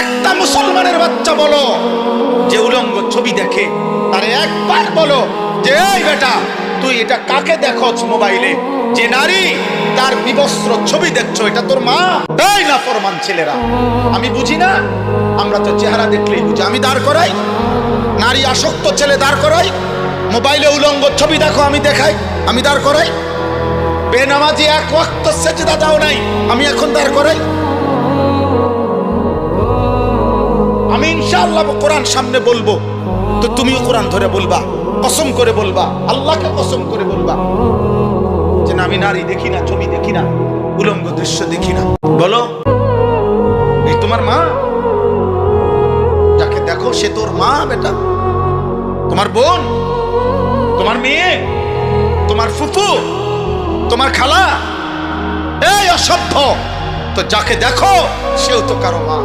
একটা মুসলমানের বাচ্চা বলো যে উলঙ্গ ছবি দেখে, তারে একবার বলো যে এই বেটা তুই এটা কাকে দেখোস মোবাইলে, যে নারী তার বিবস্ত্র ছবি দেখছো এটা তোর মা? এই নাফরমান ছেলেরা, আমি বুঝি না, আমরা তো চেহারা দেখলেই বুঝি। আমি দাঁড় করাই, নারী আসক্ত ছেলে দাঁড় করাই, মোবাইলে উলঙ্গ ছবি দেখো আমি দেখাই, আমি দাঁড় করাই। বেনামাজি এক ওয়াক্ত সেজদা দাও নাই, আমি এখন দাঁড় করাই। আমি ইনশাআল্লাহ কোরআন সামনে বলবো, তো তুমিও কোরআন ধরে বলবা, কসম করে বলবা, আল্লাহকে কসম করে বলবা যে না আমি নারী দেখি না, ছবি দেখি না, উলঙ্গ দৃশ্য দেখি না। বলো এই তোমার মা? যাকে দেখো সে তোর মা বেটা, তোমার বোন, তোমার মেয়ে, তোমার ফুফু, তোমার খালা? এই অসভ্য, তো যাকে দেখো সেও তো কারো মা।